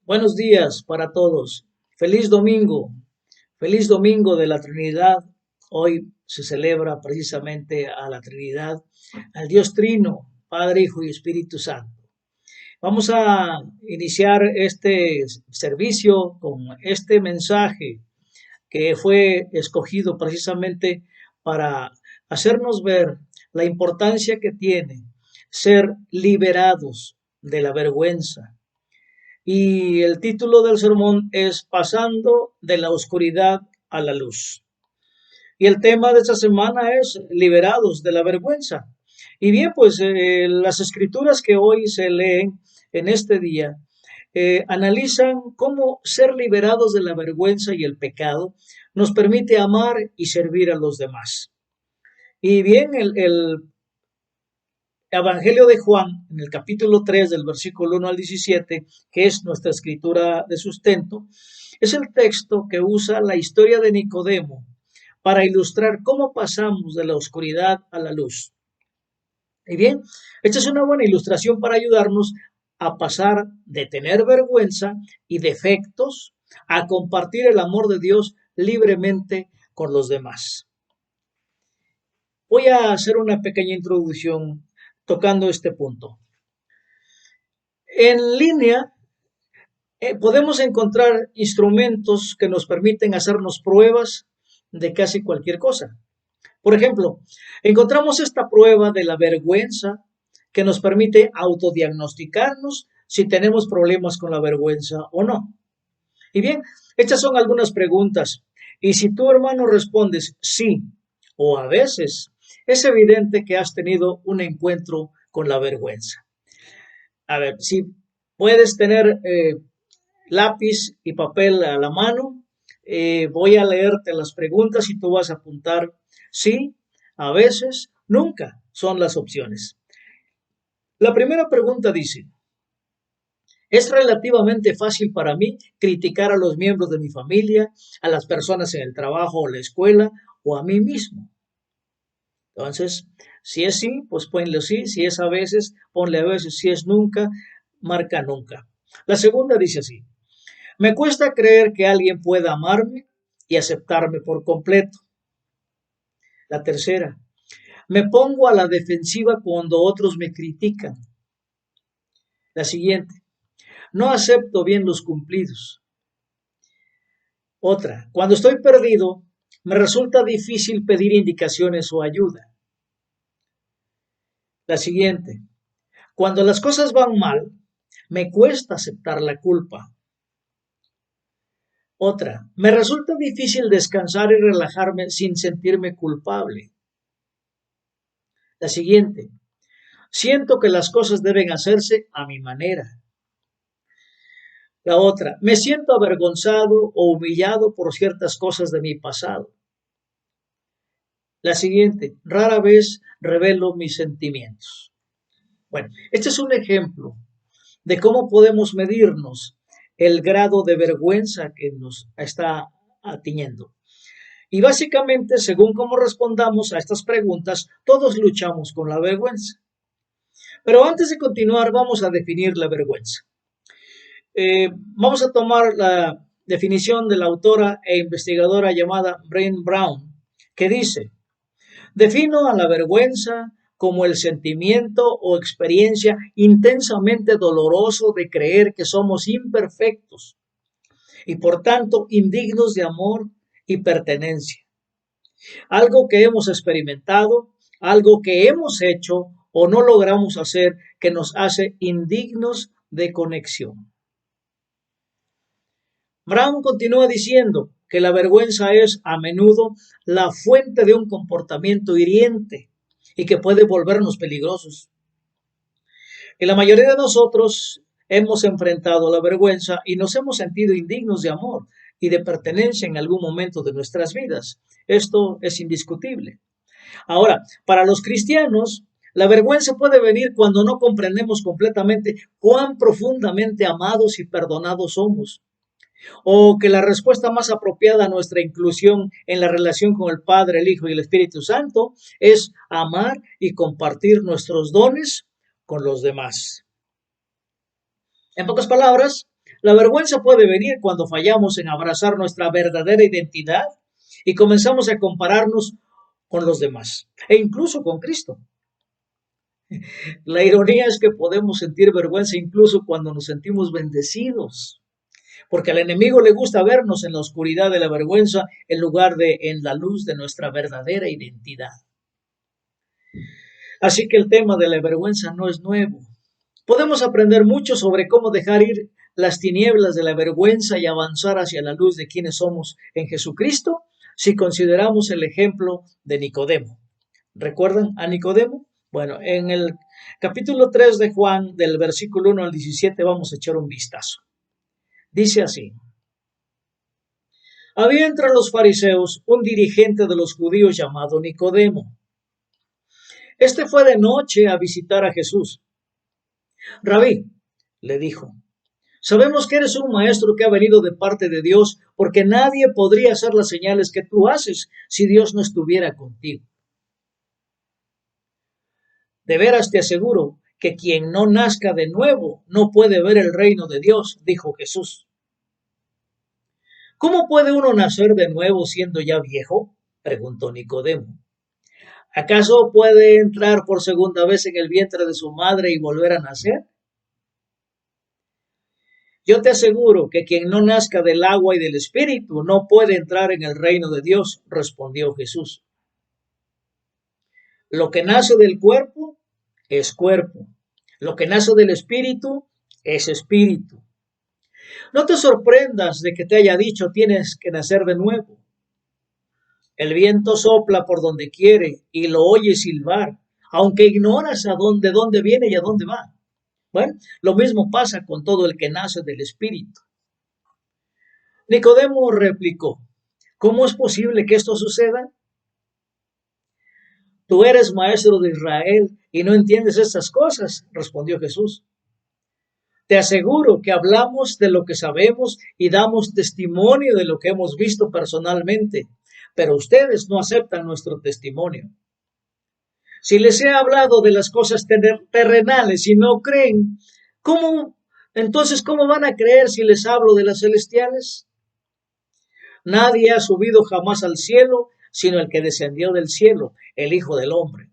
Buenos días para todos. Feliz domingo de la Trinidad. Hoy se celebra precisamente a la Trinidad, al Dios Trino, Padre, Hijo y Espíritu Santo. Vamos a iniciar este servicio con este mensaje que fue escogido precisamente para hacernos ver la importancia que tiene ser liberados de la vergüenza. Y el título del sermón es Pasando de la oscuridad a la luz. Y el tema de esta semana es Liberados de la vergüenza. Y bien, pues las escrituras que hoy se leen en este día analizan cómo ser liberados de la vergüenza y el pecado nos permite amar y servir a los demás. Y bien, el Evangelio de Juan, en el capítulo 3, del versículo 1 al 17, que es nuestra escritura de sustento, es el texto que usa la historia de Nicodemo para ilustrar cómo pasamos de la oscuridad a la luz. Y bien, esta es una buena ilustración para ayudarnos a pasar de tener vergüenza y defectos a compartir el amor de Dios libremente con los demás. Voy a hacer una pequeña introducción tocando este punto. En línea podemos encontrar instrumentos que nos permiten hacernos pruebas de casi cualquier cosa. Por ejemplo, encontramos esta prueba de la vergüenza que nos permite autodiagnosticarnos si tenemos problemas con la vergüenza o no. Y bien, estas son algunas preguntas. Y si tú, hermano, respondes sí o a veces, es evidente que has tenido un encuentro con la vergüenza. A ver, si puedes tener lápiz y papel a la mano, voy a leerte las preguntas y tú vas a apuntar sí, a veces, nunca son las opciones. La primera pregunta dice, ¿es relativamente fácil para mí criticar a los miembros de mi familia, a las personas en el trabajo o la escuela o a mí mismo? Entonces, si es sí, pues ponle sí, si es a veces, ponle a veces, si es nunca, marca nunca. La segunda dice así, me cuesta creer que alguien pueda amarme y aceptarme por completo. La tercera, me pongo a la defensiva cuando otros me critican. La siguiente, no acepto bien los cumplidos. Otra, cuando estoy perdido, me resulta difícil pedir indicaciones o ayuda. La siguiente, cuando las cosas van mal, me cuesta aceptar la culpa. Otra, me resulta difícil descansar y relajarme sin sentirme culpable. La siguiente, siento que las cosas deben hacerse a mi manera. La otra, me siento avergonzado o humillado por ciertas cosas de mi pasado. La siguiente, rara vez revelo mis sentimientos. Bueno, este es un ejemplo de cómo podemos medirnos el grado de vergüenza que nos está atiñendo. Y básicamente, según cómo respondamos a estas preguntas, todos luchamos con la vergüenza. Pero antes de continuar, vamos a definir la vergüenza. Vamos a tomar la definición de la autora e investigadora llamada Brené Brown, que dice, defino a la vergüenza como el sentimiento o experiencia intensamente doloroso de creer que somos imperfectos y por tanto indignos de amor y pertenencia. Algo que hemos experimentado, algo que hemos hecho o no logramos hacer que nos hace indignos de conexión. Brown continúa diciendo que la vergüenza es a menudo la fuente de un comportamiento hiriente y que puede volvernos peligrosos. Y la mayoría de nosotros hemos enfrentado la vergüenza y nos hemos sentido indignos de amor y de pertenencia en algún momento de nuestras vidas. Esto es indiscutible. Ahora, para los cristianos, la vergüenza puede venir cuando no comprendemos completamente cuán profundamente amados y perdonados somos, o que la respuesta más apropiada a nuestra inclusión en la relación con el Padre, el Hijo y el Espíritu Santo es amar y compartir nuestros dones con los demás. En pocas palabras, La vergüenza puede venir cuando fallamos en abrazar nuestra verdadera identidad y comenzamos a compararnos con los demás e incluso con Cristo. La ironía es que podemos sentir vergüenza incluso cuando nos sentimos bendecidos, porque al enemigo le gusta vernos en la oscuridad de la vergüenza en lugar de en la luz de nuestra verdadera identidad. Así que el tema de la vergüenza no es nuevo. Podemos aprender mucho sobre cómo dejar ir las tinieblas de la vergüenza y avanzar hacia la luz de quienes somos en Jesucristo si consideramos el ejemplo de Nicodemo. ¿Recuerdan a Nicodemo? Bueno, en el capítulo 3 de Juan, del versículo 1 al 17, vamos a echar un vistazo. Dice así: había entre los fariseos un dirigente de los judíos llamado Nicodemo. Este fue de noche a visitar a Jesús. Rabí, le dijo, sabemos que eres un maestro que ha venido de parte de Dios, porque nadie podría hacer las señales que tú haces si Dios no estuviera contigo. De veras te aseguro que quien no nazca de nuevo no puede ver el reino de Dios, dijo Jesús. ¿Cómo puede uno nacer de nuevo siendo ya viejo?, preguntó Nicodemo. ¿Acaso puede entrar por segunda vez en el vientre de su madre y volver a nacer? Yo te aseguro que quien no nazca del agua y del espíritu no puede entrar en el reino de Dios, respondió Jesús. Lo que nace del cuerpo es cuerpo. Lo que nace del espíritu es espíritu. No te sorprendas de que te haya dicho tienes que nacer de nuevo. El viento sopla por donde quiere y lo oyes silbar, aunque ignoras dónde viene y a dónde va. Bueno, lo mismo pasa con todo el que nace del espíritu. Nicodemo replicó, ¿cómo es posible que esto suceda? Tú eres maestro de Israel y no entiendes estas cosas, respondió Jesús. Te aseguro que hablamos de lo que sabemos y damos testimonio de lo que hemos visto personalmente, pero ustedes no aceptan nuestro testimonio. Si les he hablado de las cosas terrenales y no creen, ¿cómo van a creer si les hablo de las celestiales? Nadie ha subido jamás al cielo, sino el que descendió del cielo, el Hijo del Hombre.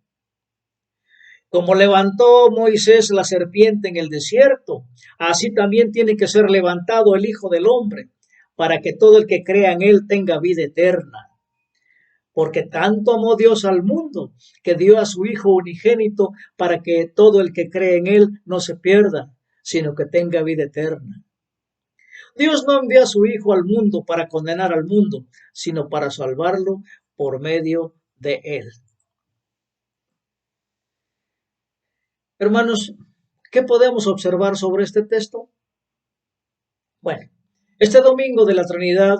Como levantó Moisés la serpiente en el desierto, así también tiene que ser levantado el Hijo del Hombre, para que todo el que crea en él tenga vida eterna. Porque tanto amó Dios al mundo, que dio a su Hijo unigénito, para que todo el que cree en él no se pierda, sino que tenga vida eterna. Dios no envió a su Hijo al mundo para condenar al mundo, sino para salvarlo por medio de él. Hermanos, ¿qué podemos observar sobre este texto? Bueno, este domingo de la Trinidad,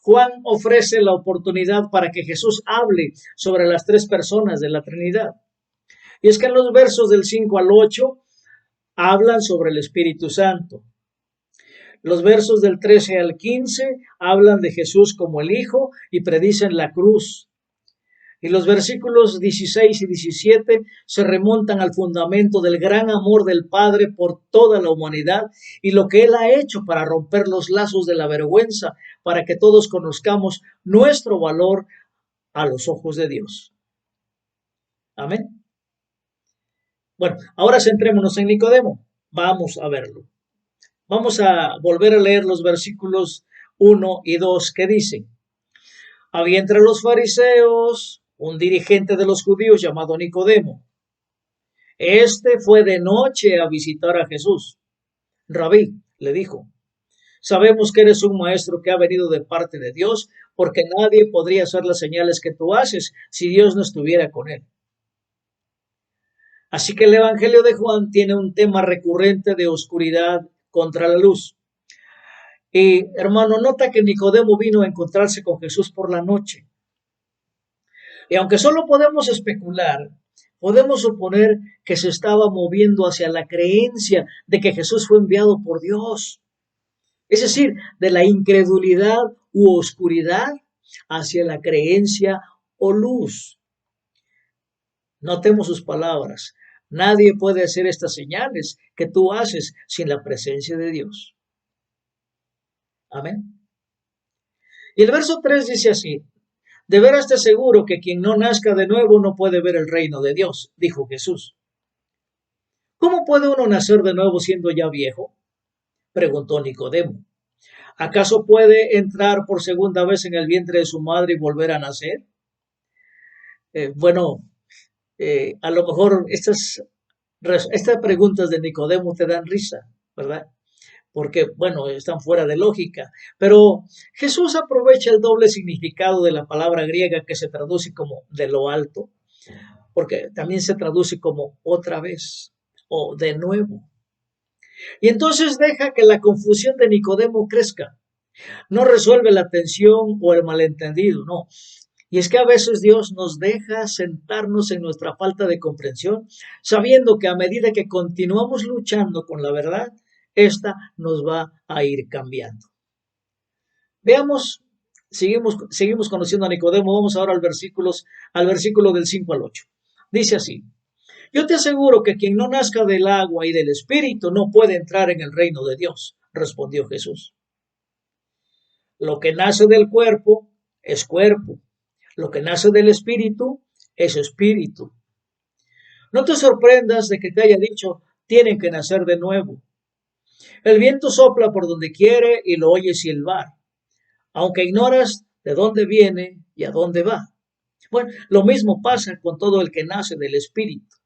Juan ofrece la oportunidad para que Jesús hable sobre las tres personas de la Trinidad. Y es que en los versos del 5 al 8 hablan sobre el Espíritu Santo. Los versos del 13 al 15 hablan de Jesús como el Hijo y predicen la cruz. Y los versículos 16 y 17 se remontan al fundamento del gran amor del Padre por toda la humanidad y lo que Él ha hecho para romper los lazos de la vergüenza, para que todos conozcamos nuestro valor a los ojos de Dios. Amén. Bueno, ahora centrémonos en Nicodemo. Vamos a verlo. Vamos a volver a leer los versículos 1 y 2 que dicen: había entre los fariseos un dirigente de los judíos llamado Nicodemo. Este fue de noche a visitar a Jesús. Rabí, le dijo, sabemos que eres un maestro que ha venido de parte de Dios, porque nadie podría hacer las señales que tú haces si Dios no estuviera con él. Así que el Evangelio de Juan tiene un tema recurrente de oscuridad contra la luz. Y hermano, nota que Nicodemo vino a encontrarse con Jesús por la noche. Y aunque solo podemos especular, podemos suponer que se estaba moviendo hacia la creencia de que Jesús fue enviado por Dios. Es decir, de la incredulidad u oscuridad hacia la creencia o luz. Notemos sus palabras. Nadie puede hacer estas señales que tú haces sin la presencia de Dios. Amén. Y el verso 3 dice así: de veras te aseguro que quien no nazca de nuevo no puede ver el reino de Dios, dijo Jesús. ¿Cómo puede uno nacer de nuevo siendo ya viejo?, preguntó Nicodemo. ¿Acaso puede entrar por segunda vez en el vientre de su madre y volver a nacer? Bueno, a lo mejor estas preguntas de Nicodemo te dan risa, ¿verdad? Porque, bueno, están fuera de lógica. Pero Jesús aprovecha el doble significado de la palabra griega que se traduce como de lo alto, porque también se traduce como otra vez o de nuevo. Y entonces deja que la confusión de Nicodemo crezca. No resuelve la tensión o el malentendido, no. Y es que a veces Dios nos deja sentarnos en nuestra falta de comprensión, sabiendo que a medida que continuamos luchando con la verdad, esta nos va a ir cambiando. Veamos, seguimos conociendo a Nicodemo. Vamos ahora al versículo del 5 al 8. Dice así: yo te aseguro que quien no nazca del agua y del espíritu no puede entrar en el reino de Dios, respondió Jesús. Lo que nace del cuerpo es cuerpo, lo que nace del espíritu es espíritu. No te sorprendas de que te haya dicho, tienen que nacer de nuevo. El viento sopla por donde quiere y lo oyes silbar, aunque ignoras de dónde viene y a dónde va. Bueno, lo mismo pasa con todo el que nace del espíritu.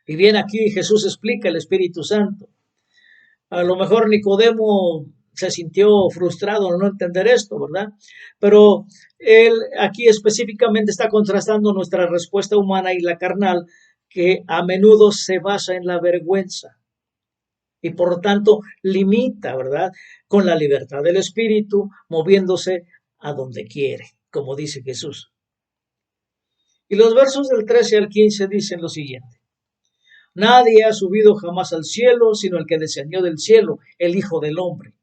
Y bien, aquí Jesús explica el Espíritu Santo. A lo mejor Nicodemo se sintió frustrado al no entender esto, ¿verdad? Pero él aquí específicamente está contrastando nuestra respuesta humana y la carnal, que a menudo se basa en la vergüenza y por lo tanto limita, ¿verdad?, con la libertad del espíritu, moviéndose a donde quiere, como dice Jesús. Y los versos del 13 al 15 dicen lo siguiente: nadie ha subido jamás al cielo, sino el que descendió del cielo, el Hijo del Hombre.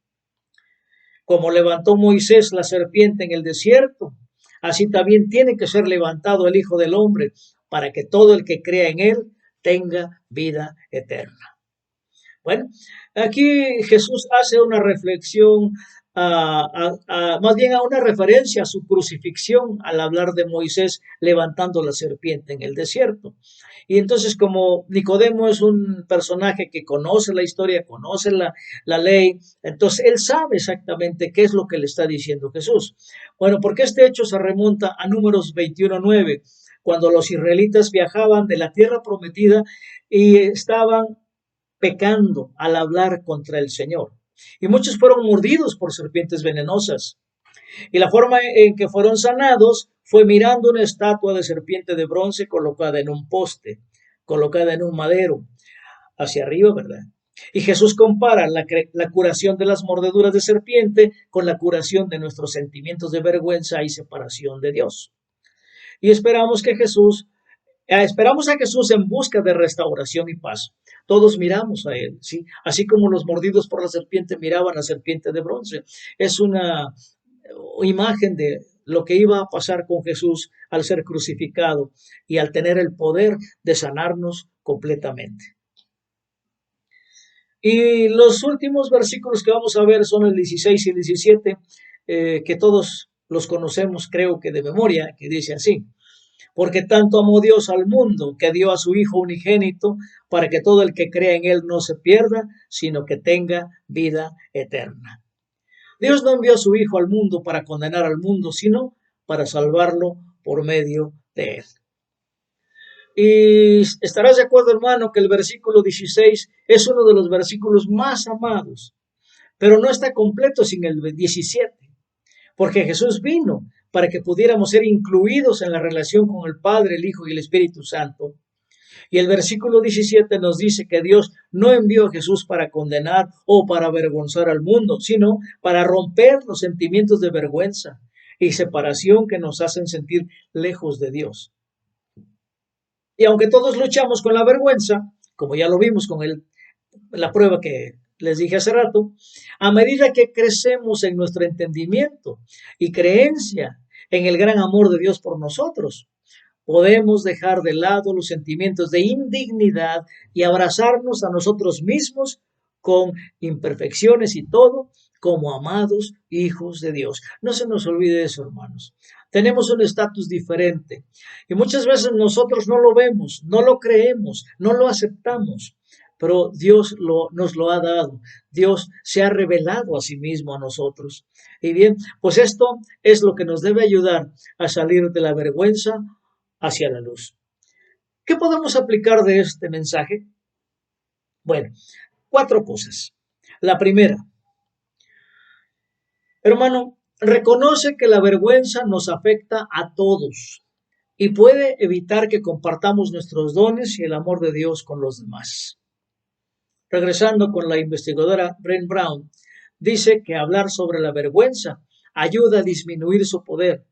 Como levantó Moisés la serpiente en el desierto, así también tiene que ser levantado el Hijo del Hombre, para que todo el que crea en él tenga vida eterna. Bueno, aquí Jesús hace una reflexión, más bien a una referencia a su crucifixión al hablar de Moisés levantando la serpiente en el desierto. Y entonces, como Nicodemo es un personaje que conoce la historia, conoce la ley, entonces él sabe exactamente qué es lo que le está diciendo Jesús. Bueno, porque este hecho se remonta a Números 21:9, cuando los israelitas viajaban de la tierra prometida y estaban pecando al hablar contra el Señor. Y muchos fueron mordidos por serpientes venenosas. Y la forma en que fueron sanados fue mirando una estatua de serpiente de bronce colocada en un poste, colocada en un madero, hacia arriba, ¿verdad? Y Jesús compara la curación de las mordeduras de serpiente con la curación de nuestros sentimientos de vergüenza y separación de Dios. Y esperamos a Jesús en busca de restauración y paz. Todos miramos a Él, ¿sí? Así como los mordidos por la serpiente miraban a la serpiente de bronce. Es una imagen de lo que iba a pasar con Jesús al ser crucificado y al tener el poder de sanarnos completamente. Y los últimos versículos que vamos a ver son el 16 y el 17, que todos los conocemos, creo que de memoria, que dice así: porque tanto amó Dios al mundo que dio a su Hijo unigénito, para que todo el que crea en él no se pierda, sino que tenga vida eterna. Dios no envió a su Hijo al mundo para condenar al mundo, sino para salvarlo por medio de él. Y estarás de acuerdo, hermano, que el versículo 16 es uno de los versículos más amados, pero no está completo sin el 17, porque Jesús vino para que pudiéramos ser incluidos en la relación con el Padre, el Hijo y el Espíritu Santo. Y el versículo 17 nos dice que Dios no envió a Jesús para condenar o para avergonzar al mundo, sino para romper los sentimientos de vergüenza y separación que nos hacen sentir lejos de Dios. Y aunque todos luchamos con la vergüenza, como ya lo vimos con la prueba que les dije hace rato, a medida que crecemos en nuestro entendimiento y creencia en el gran amor de Dios por nosotros, podemos dejar de lado los sentimientos de indignidad y abrazarnos a nosotros mismos con imperfecciones y todo, como amados hijos de Dios. No se nos olvide eso, hermanos. Tenemos un estatus diferente y muchas veces nosotros no lo vemos, no lo creemos, no lo aceptamos, pero Dios nos lo ha dado. Dios se ha revelado a sí mismo a nosotros. Y bien, pues esto es lo que nos debe ayudar a salir de la vergüenza hacia la luz. ¿Qué podemos aplicar de este mensaje? Bueno, 4 cosas. La primera, hermano, reconoce que la vergüenza nos afecta a todos y puede evitar que compartamos nuestros dones y el amor de Dios con los demás. Regresando con la investigadora Brené Brown, dice que hablar sobre la vergüenza ayuda a disminuir su poder.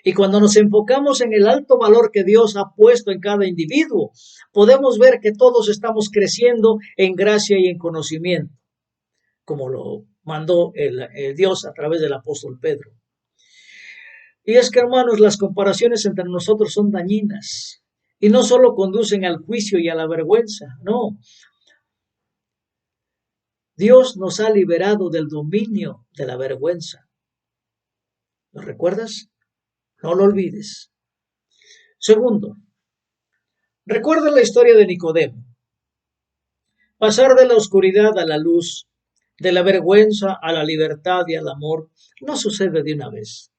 Y cuando nos enfocamos en el alto valor que Dios ha puesto en cada individuo, podemos ver que todos estamos creciendo en gracia y en conocimiento, como lo mandó el Dios a través del apóstol Pedro. Y es que, hermanos, las comparaciones entre nosotros son dañinas y no solo conducen al juicio y a la vergüenza, no. Dios nos ha liberado del dominio de la vergüenza. ¿Lo recuerdas? No lo olvides. Segundo, recuerda la historia de Nicodemo. Pasar de la oscuridad a la luz, de la vergüenza a la libertad y al amor, no sucede de una vez.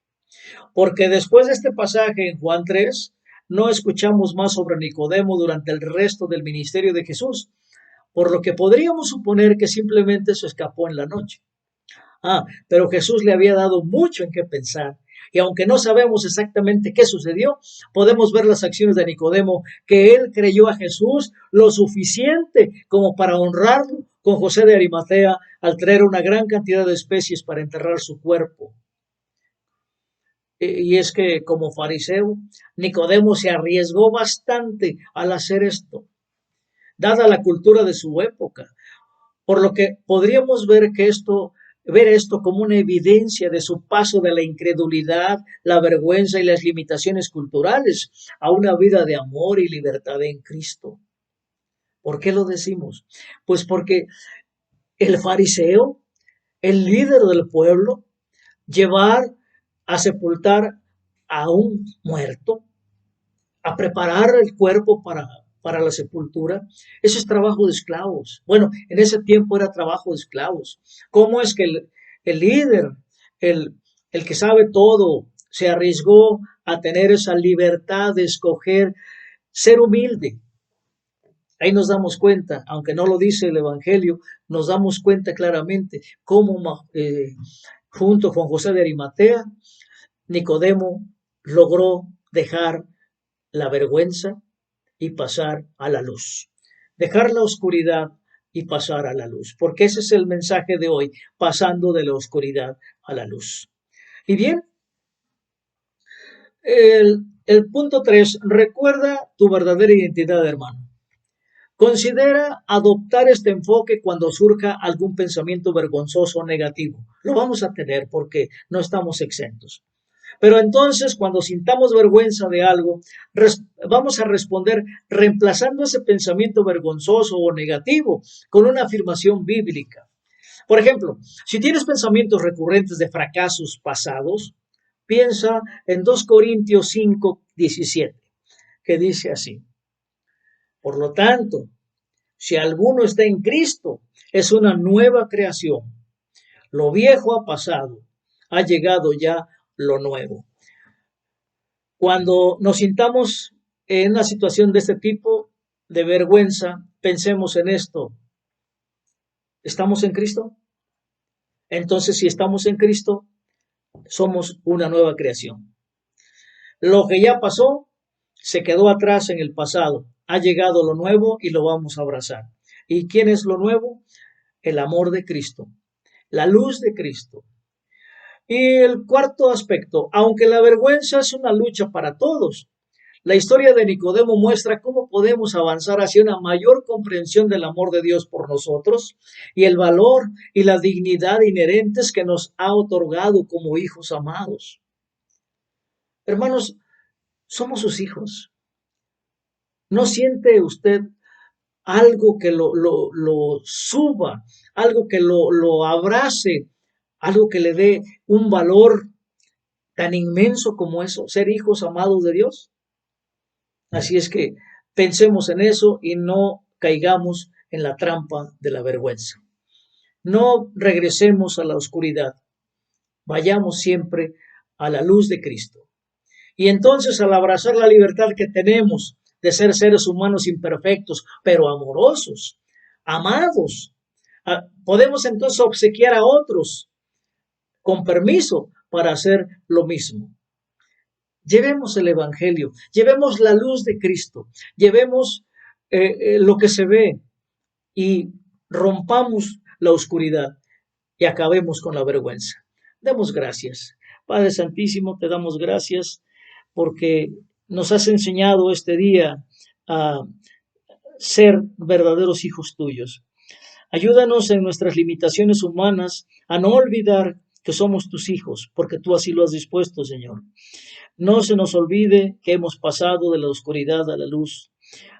Porque después de este pasaje en Juan 3, no escuchamos más sobre Nicodemo durante el resto del ministerio de Jesús, por lo que podríamos suponer que simplemente se escapó en la noche. Pero Jesús le había dado mucho en qué pensar. Y aunque no sabemos exactamente qué sucedió, podemos ver las acciones de Nicodemo, que él creyó a Jesús lo suficiente como para honrarlo con José de Arimatea al traer una gran cantidad de especies para enterrar su cuerpo. Y es que como fariseo, Nicodemo se arriesgó bastante al hacer esto, dada la cultura de su época, por lo que podríamos ver esto como una evidencia de su paso de la incredulidad, la vergüenza y las limitaciones culturales a una vida de amor y libertad en Cristo. ¿Por qué lo decimos? Pues porque el fariseo, el líder del pueblo, llevar a sepultar a un muerto, a preparar el cuerpo para la sepultura, eso es trabajo de esclavos. Bueno, en ese tiempo era trabajo de esclavos. ¿Cómo es que el líder, el, el que sabe todo, se arriesgó a tener esa libertad de escoger ser humilde? Ahí nos damos cuenta, aunque no lo dice el Evangelio, nos damos cuenta claramente cómo junto con José de Arimatea, Nicodemo logró dejar la vergüenza y pasar a la luz. Dejar la oscuridad y pasar a la luz, porque ese es el mensaje de hoy, pasando de la oscuridad a la luz. Y bien, el punto 3, recuerda tu verdadera identidad, hermano. Considera adoptar este enfoque cuando surja algún pensamiento vergonzoso o negativo. Lo vamos a tener porque no estamos exentos. Pero entonces, cuando sintamos vergüenza de algo, vamos a responder reemplazando ese pensamiento vergonzoso o negativo con una afirmación bíblica. Por ejemplo, si tienes pensamientos recurrentes de fracasos pasados, piensa en 2 Corintios 5:17, que dice así: por lo tanto, si alguno está en Cristo, es una nueva creación. Lo viejo ha pasado, ha llegado ya lo nuevo. Cuando nos sintamos en una situación de este tipo, de vergüenza, pensemos en esto. ¿Estamos en Cristo? Entonces, si estamos en Cristo, somos una nueva creación. Lo que ya pasó, se quedó atrás en el pasado. Ha llegado lo nuevo y lo vamos a abrazar. ¿Y quién es lo nuevo? El amor de Cristo, la luz de Cristo. Y el cuarto aspecto, aunque la vergüenza es una lucha para todos, la historia de Nicodemo muestra cómo podemos avanzar hacia una mayor comprensión del amor de Dios por nosotros y el valor y la dignidad inherentes que nos ha otorgado como hijos amados. Hermanos, somos sus hijos. ¿No siente usted algo que lo suba, algo que lo abrace algo que le dé un valor tan inmenso como eso, ser hijos amados de Dios. Así es que pensemos en eso y no caigamos en la trampa de la vergüenza. No regresemos a la oscuridad, vayamos siempre a la luz de Cristo. Y entonces, al abrazar la libertad que tenemos de ser seres humanos imperfectos, pero amorosos, amados, podemos entonces obsequiar a otros con permiso para hacer lo mismo. Llevemos el Evangelio, llevemos la luz de Cristo, llevemos lo que se ve y rompamos la oscuridad y acabemos con la vergüenza. Demos gracias. Padre Santísimo, te damos gracias porque nos has enseñado este día a ser verdaderos hijos tuyos. Ayúdanos en nuestras limitaciones humanas a no olvidar que somos tus hijos, porque tú así lo has dispuesto, Señor. No se nos olvide que hemos pasado de la oscuridad a la luz.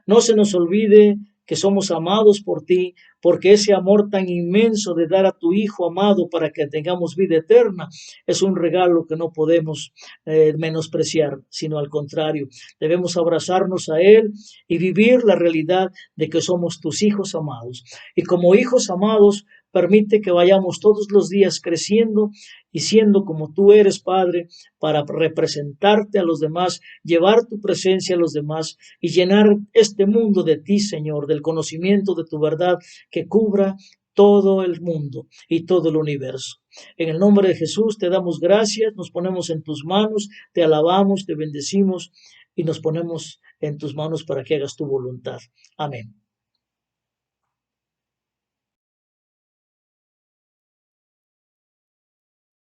No se nos olvide que somos amados por ti, porque ese amor tan inmenso de dar a tu Hijo amado para que tengamos vida eterna es un regalo que no podemos menospreciar, sino al contrario, debemos abrazarnos a Él y vivir la realidad de que somos tus hijos amados. Y como hijos amados, permite que vayamos todos los días creciendo y siendo como tú eres, Padre, para representarte a los demás, llevar tu presencia a los demás y llenar este mundo de ti, Señor, del conocimiento de tu verdad que cubra todo el mundo y todo el universo. En el nombre de Jesús te damos gracias, nos ponemos en tus manos, te alabamos, te bendecimos y nos ponemos en tus manos para que hagas tu voluntad. Amén.